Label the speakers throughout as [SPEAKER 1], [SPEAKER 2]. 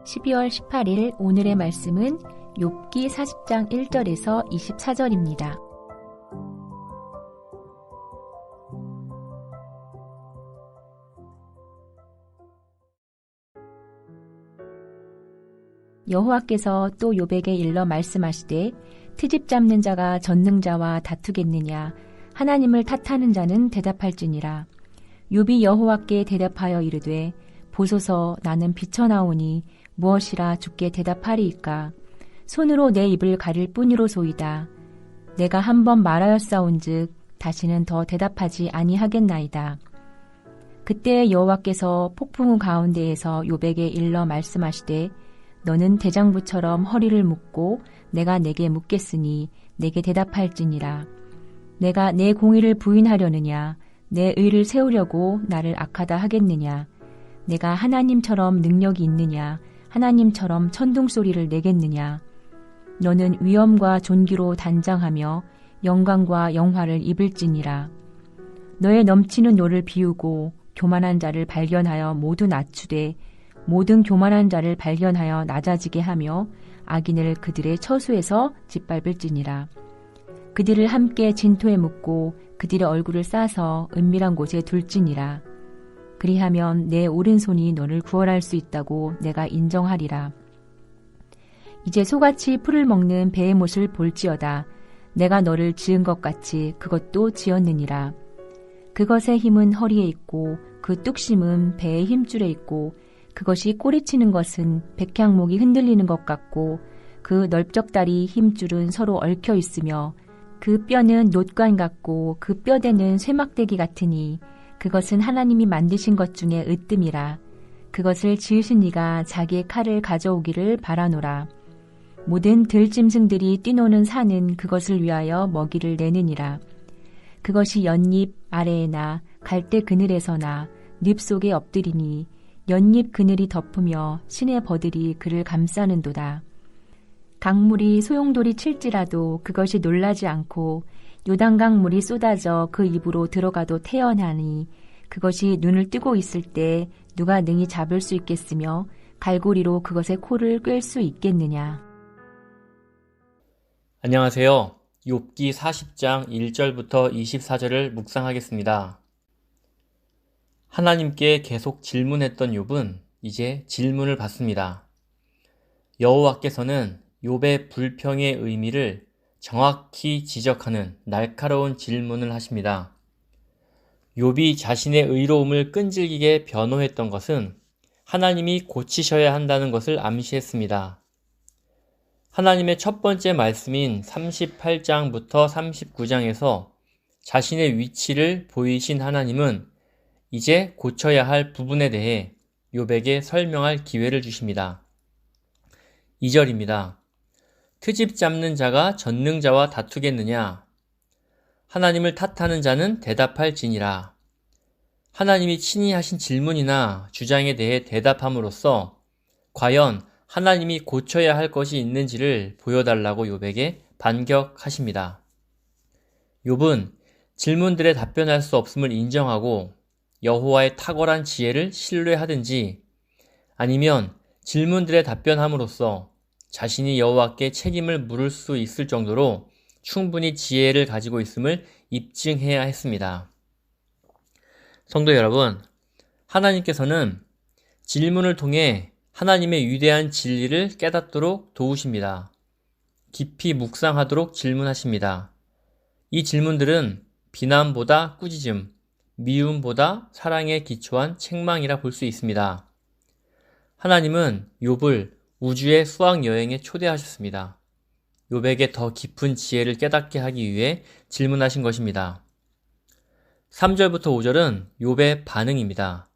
[SPEAKER 1] 12월 18일 오늘의 말씀은 욥기 40장 1절에서 24절입니다. 여호와께서 또 욥에게 일러 말씀하시되 트집 잡는 자가 전능자와 다투겠느냐 하나님을 탓하는 자는 대답할지니라. 욥이 여호와께 대답하여 이르되 보소서 나는 비쳐나오니 무엇이라 주께 대답하리이까. 손으로 내 입을 가릴 뿐이로소이다. 내가 한번 말하였사온즉 다시는 더 대답하지 아니하겠나이다. 그때 여호와께서 폭풍우 가운데에서 욥에게 일러 말씀하시되 너는 대장부처럼 허리를 묶고 내가 내게 묻겠으니 내게 대답할지니라. 내가 내 공의를 부인하려느냐 내 의를 세우려고 나를 악하다 하겠느냐. 내가 하나님처럼 능력이 있느냐 하나님처럼 천둥소리를 내겠느냐. 너는 위엄과 존귀로 단장하며 영광과 영화를 입을지니라. 너의 넘치는 노를 비우고 교만한 자를 발견하여 모두 낮추되 모든 교만한 자를 발견하여 낮아지게 하며 악인을 그들의 처수에서 짓밟을지니라. 그들을 함께 진토에 묻고 그들의 얼굴을 싸서 은밀한 곳에 둘지니라. 그리하면 내 오른손이 너를 구원할 수 있다고 내가 인정하리라. 이제 소같이 풀을 먹는 배의 못을 볼지어다. 내가 너를 지은 것 같이 그것도 지었느니라. 그것의 힘은 허리에 있고 그 뚝심은 배의 힘줄에 있고 그것이 꼬리치는 것은 백향목이 흔들리는 것 같고 그 넓적다리 힘줄은 서로 얽혀 있으며 그 뼈는 놋관 같고 그 뼈대는 쇠막대기 같으니 그것은 하나님이 만드신 것 중에 으뜸이라. 그것을 지으신 이가 자기의 칼을 가져오기를 바라노라. 모든 들짐승들이 뛰노는 산은 그것을 위하여 먹이를 내느니라. 그것이 연잎 아래에나 갈대 그늘에서나 늪 속에 엎드리니 연잎 그늘이 덮으며 신의 버들이 그를 감싸는도다. 강물이 소용돌이 칠지라도 그것이 놀라지 않고 요단강 물이 쏟아져 그 입으로 들어가도 태연하니 그것이 눈을 뜨고 있을 때 누가 능히 잡을 수 있겠으며 갈고리로 그것의 코를 꿰을 수 있겠느냐.
[SPEAKER 2] 안녕하세요. 욥기 40장 1절부터 24절을 묵상하겠습니다. 하나님께 계속 질문했던 욥은 이제 질문을 받습니다. 여호와께서는 욥의 불평의 의미를 정확히 지적하는 날카로운 질문을 하십니다. 욥이 자신의 의로움을 끈질기게 변호했던 것은 하나님이 고치셔야 한다는 것을 암시했습니다. 하나님의 첫 번째 말씀인 38장부터 39장에서 자신의 위치를 보이신 하나님은 이제 고쳐야 할 부분에 대해 욥에게 설명할 기회를 주십니다. 2절입니다. 트집 잡는 자가 전능자와 다투겠느냐? 하나님을 탓하는 자는 대답할지니라. 하나님이 친히 하신 질문이나 주장에 대해 대답함으로써 과연 하나님이 고쳐야 할 것이 있는지를 보여달라고 욥에게 반격하십니다. 욥은 질문들에 답변할 수 없음을 인정하고 여호와의 탁월한 지혜를 신뢰하든지 아니면 질문들에 답변함으로써 자신이 여호와께 책임을 물을 수 있을 정도로 충분히 지혜를 가지고 있음을 입증해야 했습니다. 성도 여러분, 하나님께서는 질문을 통해 하나님의 위대한 진리를 깨닫도록 도우십니다. 깊이 묵상하도록 질문하십니다. 이 질문들은 비난보다 꾸짖음, 미움보다 사랑에 기초한 책망이라 볼 수 있습니다. 하나님은 욥을 우주의 수학여행에 초대하셨습니다. 욥에게 더 깊은 지혜를 깨닫게 하기 위해 질문하신 것입니다. 3절부터 5절은 욥의 반응입니다.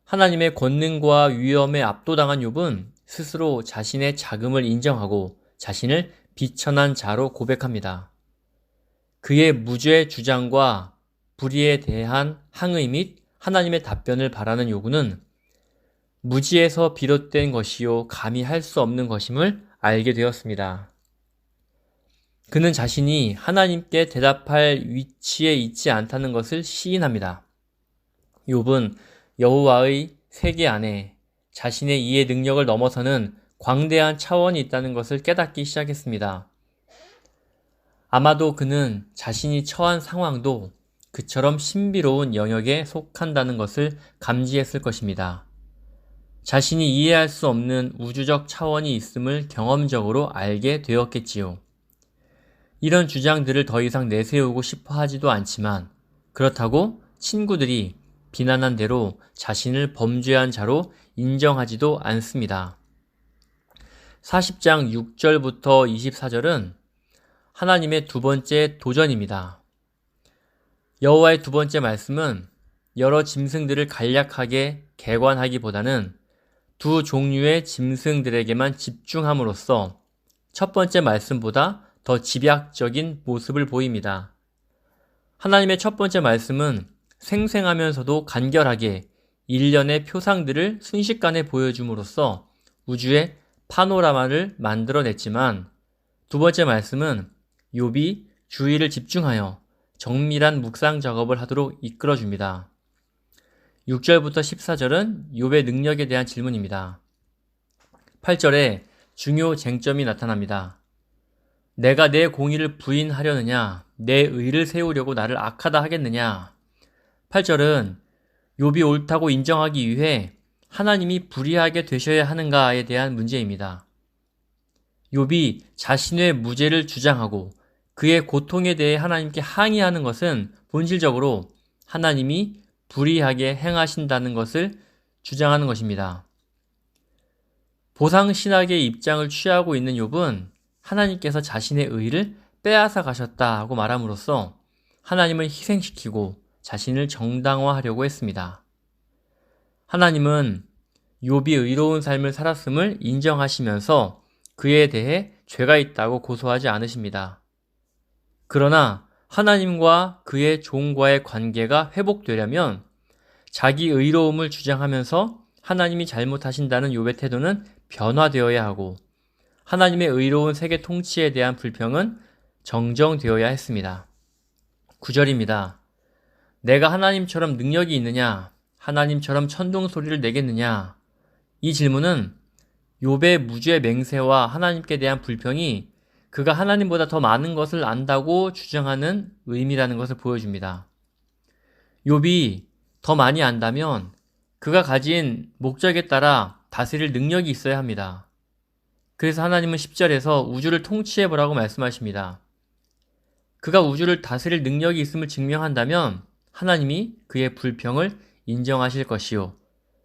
[SPEAKER 2] 하나님의 권능과 위엄에 압도당한 욥은 스스로 자신의 자금을 인정하고 자신을 비천한 자로 고백합니다. 그의 무죄 주장과 불의에 대한 항의 및 하나님의 답변을 바라는 요구는 무지에서 비롯된 것이요 감히 할 수 없는 것임을 알게 되었습니다. 그는 자신이 하나님께 대답할 위치에 있지 않다는 것을 시인합니다. 욥은 여호와의 세계 안에 자신의 이해 능력을 넘어서는 광대한 차원이 있다는 것을 깨닫기 시작했습니다. 아마도 그는 자신이 처한 상황도 그처럼 신비로운 영역에 속한다는 것을 감지했을 것입니다. 자신이 이해할 수 없는 우주적 차원이 있음을 경험적으로 알게 되었겠지요. 이런 주장들을 더 이상 내세우고 싶어 하지도 않지만 그렇다고 친구들이 비난한 대로 자신을 범죄한 자로 인정하지도 않습니다. 40장 6절부터 24절은 하나님의 두 번째 도전입니다. 여호와의 두 번째 말씀은 여러 짐승들을 간략하게 개관하기보다는 두 종류의 짐승들에게만 집중함으로써 첫 번째 말씀보다 더 집약적인 모습을 보입니다. 하나님의 첫 번째 말씀은 생생하면서도 간결하게 일련의 표상들을 순식간에 보여줌으로써 우주의 파노라마를 만들어냈지만 두 번째 말씀은 욥이 주의를 집중하여 정밀한 묵상 작업을 하도록 이끌어줍니다. 6절부터 14절은 욥의 능력에 대한 질문입니다. 8절에 중요 쟁점이 나타납니다. 내가 내 공의를 부인하려느냐, 내 의를 세우려고 나를 악하다 하겠느냐. 8절은 욥이 옳다고 인정하기 위해 하나님이 불의하게 되셔야 하는가에 대한 문제입니다. 욥이 자신의 무죄를 주장하고 그의 고통에 대해 하나님께 항의하는 것은 본질적으로 하나님이 불의하게 행하신다는 것을 주장하는 것입니다. 보상신학의 입장을 취하고 있는 욥은 하나님께서 자신의 의를 빼앗아 가셨다고 말함으로써 하나님을 희생시키고 자신을 정당화하려고 했습니다. 하나님은 욥이 의로운 삶을 살았음을 인정하시면서 그에 대해 죄가 있다고 고소하지 않으십니다. 그러나 하나님과 그의 종과의 관계가 회복되려면 자기 의로움을 주장하면서 하나님이 잘못하신다는 욥의 태도는 변화되어야 하고 하나님의 의로운 세계 통치에 대한 불평은 정정되어야 했습니다. 9절입니다. 내가 하나님처럼 능력이 있느냐? 하나님처럼 천둥 소리를 내겠느냐? 이 질문은 욥의 무죄 맹세와 하나님께 대한 불평이 그가 하나님보다 더 많은 것을 안다고 주장하는 의미라는 것을 보여줍니다. 욥이 더 많이 안다면 그가 가진 목적에 따라 다스릴 능력이 있어야 합니다. 그래서 하나님은 10절에서 우주를 통치해보라고 말씀하십니다. 그가 우주를 다스릴 능력이 있음을 증명한다면 하나님이 그의 불평을 인정하실 것이요.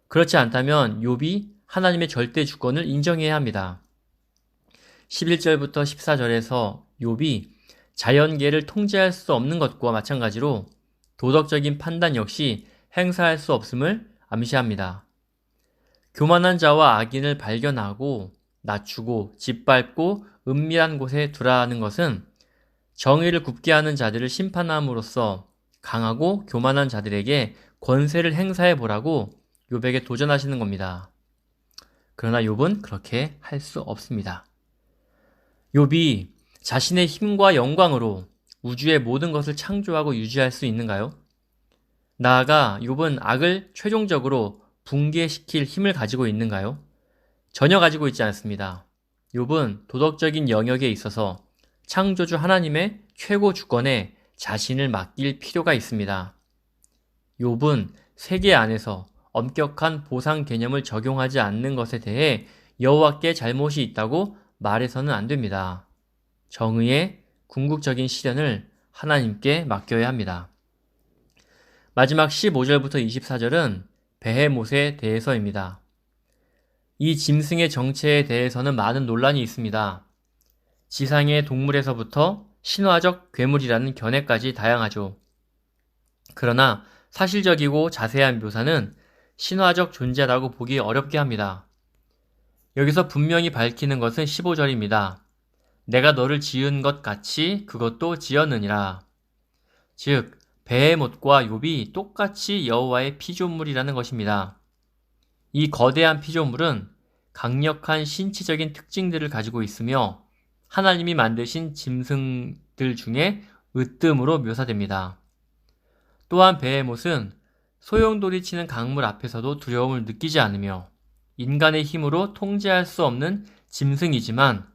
[SPEAKER 2] 그렇지 않다면 욥이 하나님의 절대 주권을 인정해야 합니다. 11절부터 14절에서 욥이 자연계를 통제할 수 없는 것과 마찬가지로 도덕적인 판단 역시 행사할 수 없음을 암시합니다. 교만한 자와 악인을 발견하고 낮추고 짓밟고 은밀한 곳에 두라는 것은 정의를 굽게 하는 자들을 심판함으로써 강하고 교만한 자들에게 권세를 행사해 보라고 욥에게 도전하시는 겁니다. 그러나 욥은 그렇게 할 수 없습니다. 욥이 자신의 힘과 영광으로 우주의 모든 것을 창조하고 유지할 수 있는가요? 나아가 욥은 악을 최종적으로 붕괴시킬 힘을 가지고 있는가요? 전혀 가지고 있지 않습니다. 욥은 도덕적인 영역에 있어서 창조주 하나님의 최고 주권에 자신을 맡길 필요가 있습니다. 욥은 세계 안에서 엄격한 보상 개념을 적용하지 않는 것에 대해 여호와께 잘못이 있다고 말해서는 안 됩니다. 정의의 궁극적인 실현을 하나님께 맡겨야 합니다. 마지막 15절부터 24절은 베헤못에 대해서입니다. 이 짐승의 정체에 대해서는 많은 논란이 있습니다. 지상의 동물에서부터 신화적 괴물이라는 견해까지 다양하죠. 그러나 사실적이고 자세한 묘사는 신화적 존재라고 보기 어렵게 합니다. 여기서 분명히 밝히는 것은 15절입니다. 내가 너를 지은 것 같이 그것도 지었느니라. 즉 베헤못과 욥이 똑같이 여호와의 피조물이라는 것입니다. 이 거대한 피조물은 강력한 신체적인 특징들을 가지고 있으며 하나님이 만드신 짐승들 중에 으뜸으로 묘사됩니다. 또한 베헤못은 소용돌이 치는 강물 앞에서도 두려움을 느끼지 않으며 인간의 힘으로 통제할 수 없는 짐승이지만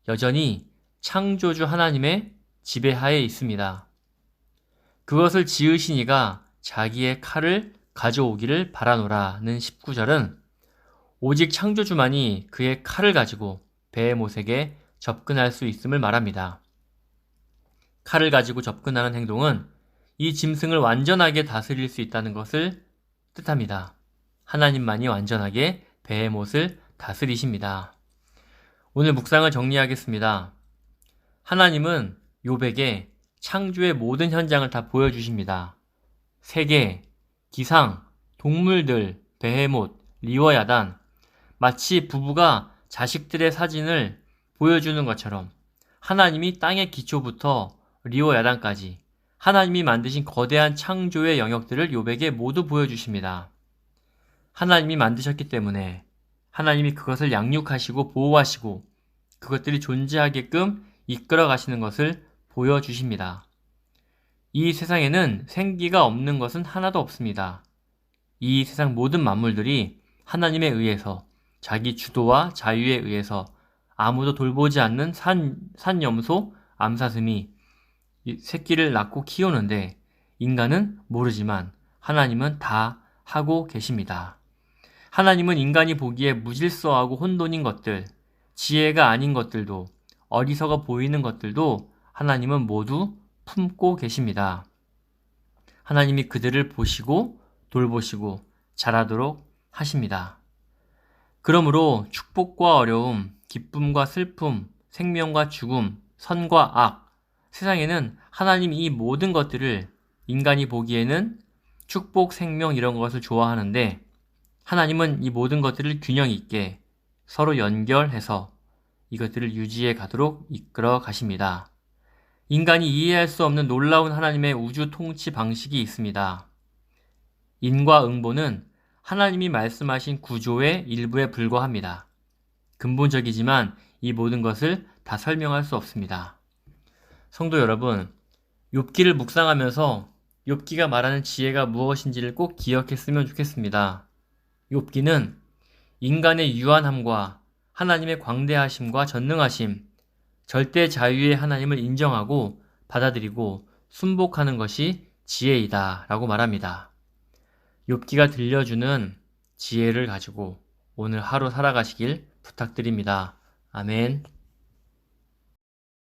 [SPEAKER 2] 여전히 창조주 하나님의 지배하에 있습니다. 그것을 지으신 이가 자기의 칼을 가져오기를 바라노라는 19절은 오직 창조주만이 그의 칼을 가지고 베헤못에게 접근할 수 있음을 말합니다. 칼을 가지고 접근하는 행동은 이 짐승을 완전하게 다스릴 수 있다는 것을 뜻합니다. 하나님만이 완전하게 베헤못을 다스리십니다. 오늘 묵상을 정리하겠습니다. 하나님은 욥에게 창조의 모든 현장을 다 보여주십니다. 세계, 기상, 동물들, 베헤못, 리워야단, 마치 부부가 자식들의 사진을 보여주는 것처럼 하나님이 땅의 기초부터 리워야단까지 하나님이 만드신 거대한 창조의 영역들을 욥에게 모두 보여주십니다. 하나님이 만드셨기 때문에 하나님이 그것을 양육하시고 보호하시고 그것들이 존재하게끔 이끌어 가시는 것을 보여주십니다. 이 세상에는 생기가 없는 것은 하나도 없습니다. 이 세상 모든 만물들이 하나님에 의해서 자기 주도와 자유에 의해서 아무도 돌보지 않는 산염소, 암사슴이 새끼를 낳고 키우는데 인간은 모르지만 하나님은 다 하고 계십니다. 하나님은 인간이 보기에 무질서하고 혼돈인 것들, 지혜가 아닌 것들도, 어리석어 보이는 것들도 하나님은 모두 품고 계십니다. 하나님이 그들을 보시고 돌보시고 자라도록 하십니다. 그러므로 축복과 어려움, 기쁨과 슬픔, 생명과 죽음, 선과 악, 세상에는 하나님이 이 모든 것들을 인간이 보기에는 축복, 생명 이런 것을 좋아하는데 하나님은 이 모든 것들을 균형 있게 서로 연결해서 이것들을 유지해 가도록 이끌어 가십니다. 인간이 이해할 수 없는 놀라운 하나님의 우주 통치 방식이 있습니다. 인과응보는 하나님이 말씀하신 구조의 일부에 불과합니다. 근본적이지만 이 모든 것을 다 설명할 수 없습니다. 성도 여러분, 욥기를 묵상하면서 욥기가 말하는 지혜가 무엇인지를 꼭 기억했으면 좋겠습니다. 욥기는 인간의 유한함과 하나님의 광대하심과 전능하심, 절대 자유의 하나님을 인정하고 받아들이고 순복하는 것이 지혜이다 라고 말합니다. 욥기가 들려주는 지혜를 가지고 오늘 하루 살아가시길 부탁드립니다. 아멘.